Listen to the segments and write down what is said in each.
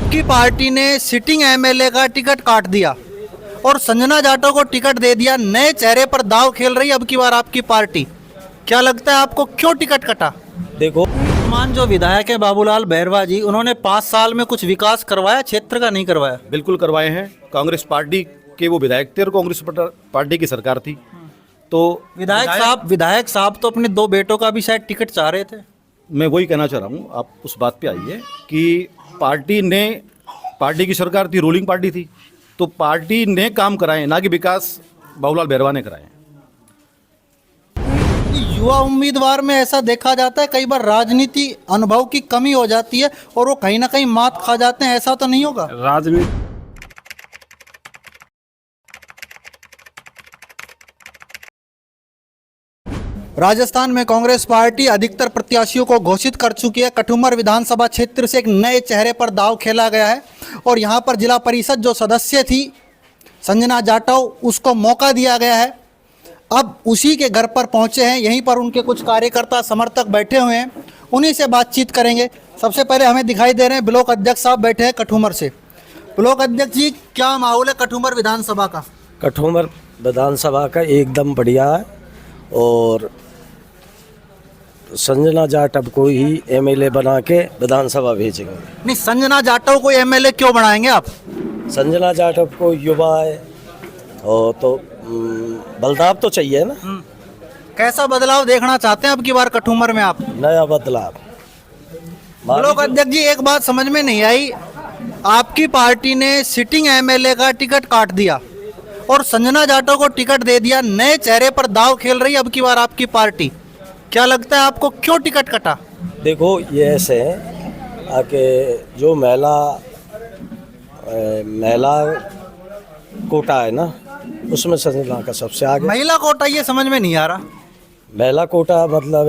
आपकी पार्टी ने sitting MLA का टिकट काट दिया और संजना जाटव को टिकट दे दिया। नए चेहरे पर दाव खेल रही अब की बार आपकी पार्टी। क्या लगता है आपको क्यों टिकट कटा? देखो, वर्तमान जो विधायक है बाबूलाल बैरवा जी, उन्होंने 5 साल में कुछ विकास करवाया, क्षेत्र का नहीं करवाया। बिल्कुल करवाए हैं। कांग्रेस पार्टी के वो विधायक थे और कांग्रेस पार्टी की सरकार थी। तो विधायक साहब तो अपने 2 बेटों का भी शायद टिकट चाह रहे थे। मैं वही कहना चाह रहा हूँ, आप उस बात पे आइए कि पार्टी की सरकार थी, रूलिंग पार्टी थी, तो पार्टी ने काम कराए, ना कि विकास बाबूलाल बैरवा ने कराए। युवा उम्मीदवार में ऐसा देखा जाता है कई बार राजनीति अनुभव की कमी हो जाती है और वो कहीं ना कहीं मात खा जाते हैं, ऐसा तो नहीं होगा? राजनीति राजस्थान में कांग्रेस पार्टी अधिकतर प्रत्याशियों को घोषित कर चुकी है। कठुमर विधानसभा क्षेत्र से एक नए चेहरे पर दाव खेला गया है और यहाँ पर जिला परिषद जो सदस्य थी संजना जाटव, उसको मौका दिया गया है। अब उसी के घर पर पहुँचे हैं, यहीं पर उनके कुछ कार्यकर्ता समर्थक बैठे हुए हैं, उन्हीं से बातचीत करेंगे। सबसे पहले हमें दिखाई दे रहे हैं ब्लॉक अध्यक्ष साहब बैठे हैं कठुमर से। ब्लॉक अध्यक्ष जी, क्या माहौल है कठुमर विधानसभा का? कठुमर विधानसभा का एकदम बढ़िया है और संजना जाटव को ही एमएलए बना के विधानसभा भेजेंगे। नहीं, संजना जाटव को एमएलए क्यों बनाएंगे आप? संजना जाटव को युवा है और तो बदलाव तो चाहिए ना। कैसा बदलाव देखना चाहते हैं अब की बार कठुमर में आप? नया बदलाव। ब्लॉक अध्यक्ष जी, एक बात समझ में नहीं आई, आपकी पार्टी ने सिटिंग एमएलए का टिकट काट दिया और संजना जाटव को टिकट दे दिया। नए चेहरे पर दाव खेल रही अब की बार आपकी पार्टी। क्या लगता है आपको क्यों टिकट कटा? देखो, ये ऐसे है कि जो महिला कोटा है ना, उसमें संजना का सबसे आगे। महिला कोटा ये समझ में नहीं आ रहा। महिला कोटा मतलब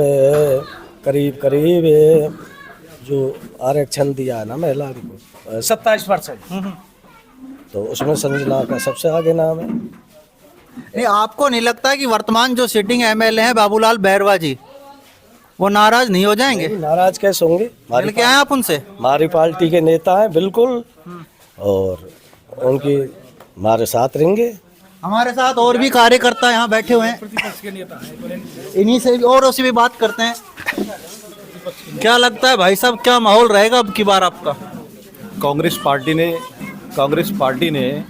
करीब जो आरक्षण दिया है ना महिला को 27%, तो उसमें संजना का सबसे आगे नाम है। नहीं, आपको नहीं लगता कि वर्तमान जो सिटिंग एमएलए हैं बाबूलाल बैरवा जी, वो नाराज नहीं हो जाएंगे? नाराज कैसे होंगे? मिल के आए आप उनसे? हमारी पार्टी के नेता हैं बिल्कुल, और उनकी हमारे साथ रहेंगे। हमारे साथ और भी कार्यकर्ता यहाँ बैठे हुए हैं, प्रतिपक्ष के नेता हैं, इन्हीं से भी और उसी भी बात करते हैं। क्या लगता है भाई साहब, क्या माहौल रहेगा अब की बार आपका? कांग्रेस पार्टी ने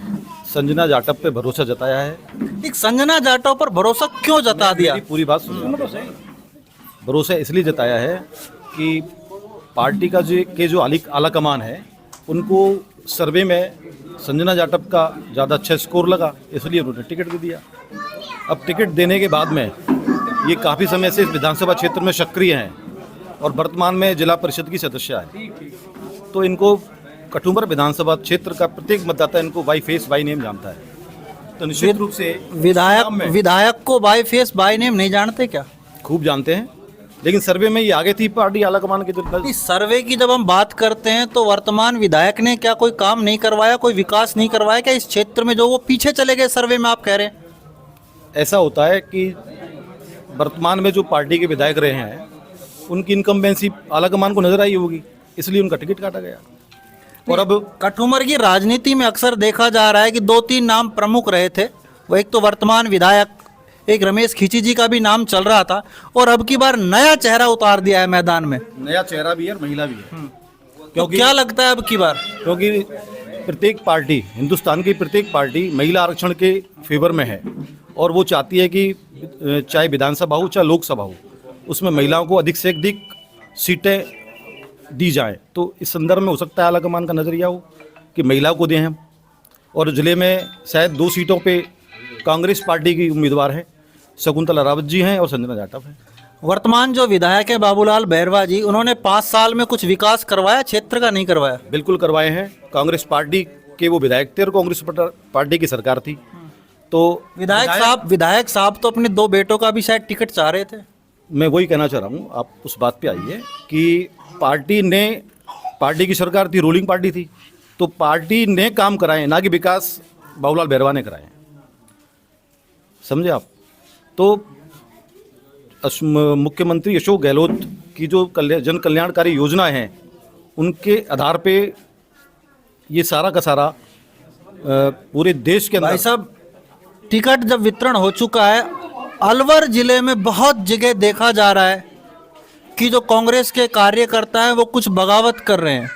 संजना जाटव पे भरोसा जताया है। एक संजना जाटव पर भरोसा क्यों जता दिया? मेरी पूरी बात सुनिए। भरोसा इसलिए जताया है कि पार्टी का जो आला कमान है, उनको सर्वे में संजना जाटव का ज़्यादा अच्छा स्कोर लगा, इसलिए उन्होंने टिकट दे दिया। अब टिकट देने के बाद में ये काफ़ी समय से इस विधानसभा क्षेत्र में सक्रिय हैं और वर्तमान में जिला परिषद की सदस्य है, तो इनको कठुमर विधानसभा क्षेत्र का प्रत्येक मतदाता इनको बाई फेस बाई नेम जानता है। तो निश्चित रूप से विधायक को बाई फेस बाई नेम नहीं जानते क्या? खूब जानते हैं, लेकिन सर्वे में ये आगे थी पार्टी आला कमान के। इस सर्वे की जब हम बात करते हैं तो वर्तमान विधायक ने क्या कोई काम नहीं करवाया, कोई विकास नहीं करवाया क्या इस क्षेत्र में, जो वो पीछे चले गए सर्वे में, आप कह रहे हैं? ऐसा होता है कि वर्तमान में जो पार्टी के विधायक रहे हैं, उनकी इनकम्बेंसी आला कमान को नजर आई होगी, इसलिए उनका टिकट काटा गया। और अब कठुमर की राजनीति में अक्सर देखा जा रहा है कि 2-3 नाम प्रमुख रहे थे। वो एक तो वर्तमान विधायक, एक रमेश खींची जी का भी नाम चल रहा था, और अब की बार नया चेहरा उतार दिया है मैदान में। नया चेहरा भी है और महिला भी है। क्योंकि क्या लगता है अब की बार? क्योंकि प्रत्येक पार्टी, हिंदुस्तान की प्रत्येक पार्टी महिला आरक्षण के फेवर में है और वो चाहती है कि चाहे विधानसभा हो चाहे लोकसभा हो, उसमें महिलाओं को अधिक से अधिक सीटें दी जाएं। तो इस संदर्भ में हो सकता है आला कमान का नजरिया हो कि महिला को दें हम। और जिले में शायद 2 सीटों पे कांग्रेस पार्टी की उम्मीदवार हैं, शकुंतला रावत जी हैं और संजना जाटव हैं। वर्तमान जो विधायक है बाबूलाल बैरवा जी, उन्होंने 5 साल में कुछ विकास करवाया, क्षेत्र का नहीं करवाया? बिल्कुल करवाए हैं। कांग्रेस पार्टी के वो विधायक थे और कांग्रेस पार्टी की सरकार थी, तो विधायक साहब तो अपने 2 बेटों का भी शायद टिकट चाह रहे थे। मैं वही कहना चाह रहा हूँ, आप उस बात पे आइए कि पार्टी की सरकार थी, रूलिंग पार्टी थी, तो पार्टी ने काम कराए, ना कि विकास बाबूलाल बैरवा ने कराए। समझे आप? तो मुख्यमंत्री अशोक गहलोत की जो जन कल्याणकारी योजनाएं हैं, उनके आधार पे ये सारा का सारा पूरे देश के भाई अंदर साहब, टिकट जब वितरण हो चुका है, अलवर जिले में बहुत जगह देखा जा रहा है कि जो कांग्रेस के कार्यकर्ता हैं वो कुछ बगावत कर रहे हैं।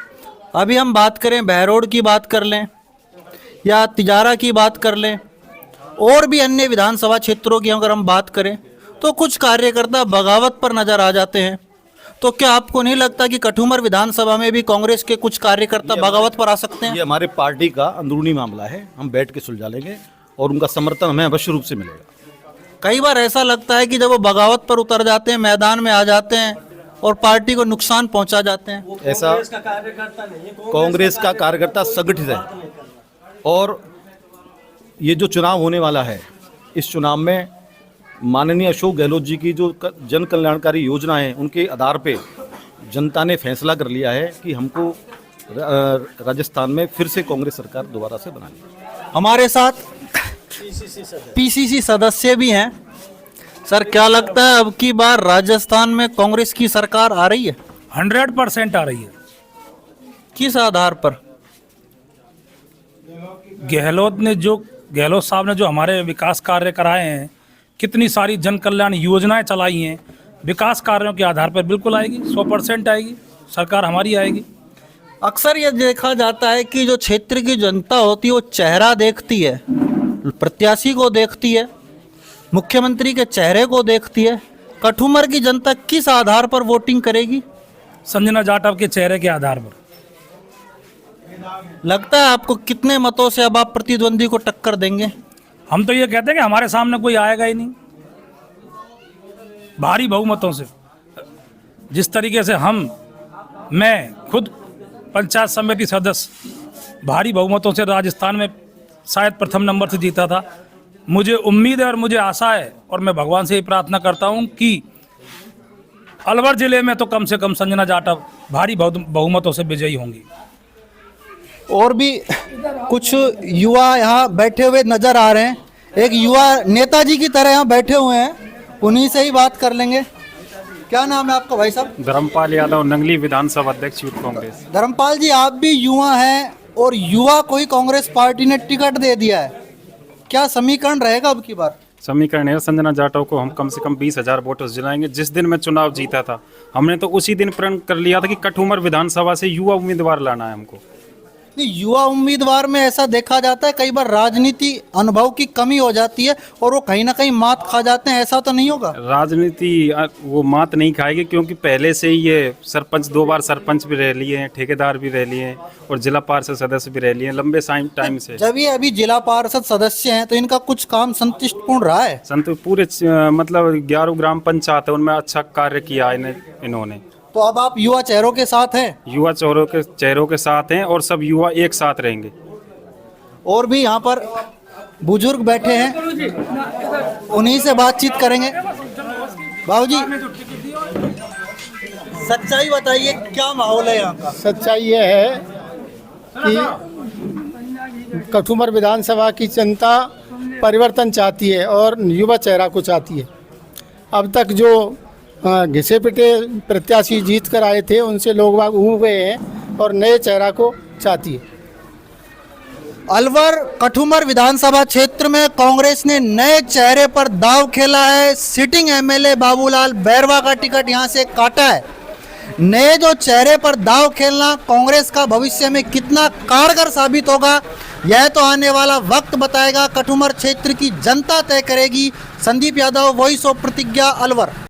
अभी हम बात करें बहरोड की बात कर लें या तिजारा की बात कर लें और भी अन्य विधानसभा क्षेत्रों की अगर हम बात करें तो कुछ कार्यकर्ता बगावत पर नजर आ जाते हैं। तो क्या आपको नहीं लगता कि कठुमर विधानसभा में भी कांग्रेस के कुछ कार्यकर्ता बगावत पर आ सकते हैं? ये हमारे पार्टी का अंदरूनी मामला है, हम बैठ के सुलझा लेंगे और उनका समर्थन हमें अवश्य रूप से मिलेगा। कई बार ऐसा लगता है कि जब वो बगावत पर उतर जाते हैं, मैदान में आ जाते हैं और पार्टी को नुकसान पहुंचा जाते हैं। ऐसा कांग्रेस का कार्यकर्ता संगठित है और ये जो चुनाव होने वाला है, इस चुनाव में माननीय अशोक गहलोत जी की जो जन कल्याणकारी योजना है उनके आधार पे जनता ने फैसला कर लिया है कि हमको राजस्थान में फिर से कांग्रेस सरकार दोबारा से बनानी है। हमारे साथ पीसीसी सदस्य भी हैं। सर, क्या लगता है अब की बार राजस्थान में कांग्रेस की सरकार आ रही है? 100% आ रही है। किस आधार पर? गहलोत साहब ने जो हमारे विकास कार्य कराए हैं, कितनी सारी जन कल्याण योजनाएं चलाई हैं, विकास कार्यों के आधार पर बिल्कुल आएगी, 100% आएगी, सरकार हमारी आएगी। अक्सर ये देखा जाता है कि जो क्षेत्र की जनता होती है वो चेहरा देखती है, प्रत्याशी को देखती है, मुख्यमंत्री के चेहरे को देखती है। कठुमर की जनता किस आधार पर वोटिंग करेगी? संजना जाटव के चेहरे के आधार पर। लगता है आपको कितने मतों से अब आप प्रतिद्वंदी को टक्कर देंगे? हम तो ये कहते हैं कि हमारे सामने कोई आएगा ही नहीं, भारी बहुमतों से। जिस तरीके से मैं खुद पंचायत समिति सदस्य भारी बहुमतों से राजस्थान में शायद प्रथम नंबर से जीता था, मुझे उम्मीद है और मुझे आशा है और मैं भगवान से ही प्रार्थना करता हूं कि अलवर जिले में तो कम से कम संजना जाटव भारी बहुमतों से विजयी होंगी। और भी कुछ युवा यहाँ बैठे हुए नजर आ रहे हैं। एक युवा नेताजी की तरह यहाँ बैठे हुए हैं, उन्हीं से ही बात कर लेंगे। क्या नाम है आपका भाई साहब? धर्मपाल यादव, नंगली विधानसभा अध्यक्ष यूथ कांग्रेस। धर्मपाल जी, आप भी युवा हैं और युवा को ही कांग्रेस पार्टी ने टिकट दे दिया है, क्या समीकरण रहेगा अब की बार? समीकरण है, संजना जाटव को हम कम से कम 20,000 वोटर्स दिलाएंगे। जिस दिन मैं चुनाव जीता था, हमने तो उसी दिन प्रण कर लिया था कि कठुमर विधानसभा से युवा उम्मीदवार लाना है हमको। नहीं, युवा उम्मीदवार में ऐसा देखा जाता है कई बार राजनीति अनुभव की कमी हो जाती है और वो कहीं ना कहीं मात खा जाते हैं, ऐसा तो नहीं होगा? राजनीति वो मात नहीं खाएगी, क्योंकि पहले से ही ये सरपंच 2 बार सरपंच भी रह लिए हैं, ठेकेदार भी रह लिए हैं और जिला पार्षद सदस्य भी रह लिए हैं लंबे टाइम से। जब ये अभी जिला पार्षद सदस्य हैं तो इनका कुछ काम संतुष्टपूर्ण रहा है? पूरे मतलब 11 ग्राम पंचायत है, उनमें अच्छा कार्य किया इन्होंने। तो अब आप युवा चेहरों के साथ हैं? युवा चेहरों के साथ हैं और सब युवा एक साथ रहेंगे। और भी यहाँ पर बुजुर्ग बैठे हैं, उन्हीं से बातचीत करेंगे। बाबूजी, सच्चाई बताइए, क्या माहौल है यहाँ का? सच्चाई ये है कि कठुमर विधानसभा की जनता परिवर्तन चाहती है और युवा चेहरा को चाहती है। अब तक जो घिसे पिटे प्रत्याशी जीत कर आए थे उनसे लोग बाग ऊब गए हैं और नए चेहरा को चाहती है। अलवर कठुमर विधानसभा क्षेत्र में कांग्रेस ने नए चेहरे पर दांव खेला है। सिटिंग एमएलए बाबूलाल बैरवा का टिकट यहां से काटा है। नए जो चेहरे पर दांव खेलना कांग्रेस का भविष्य में कितना कारगर साबित होगा, यह तो आने वाला वक्त बताएगा। कठुमर क्षेत्र की जनता तय करेगी। संदीप यादव, वॉइस ऑफ प्रतिज्ञा, अलवर।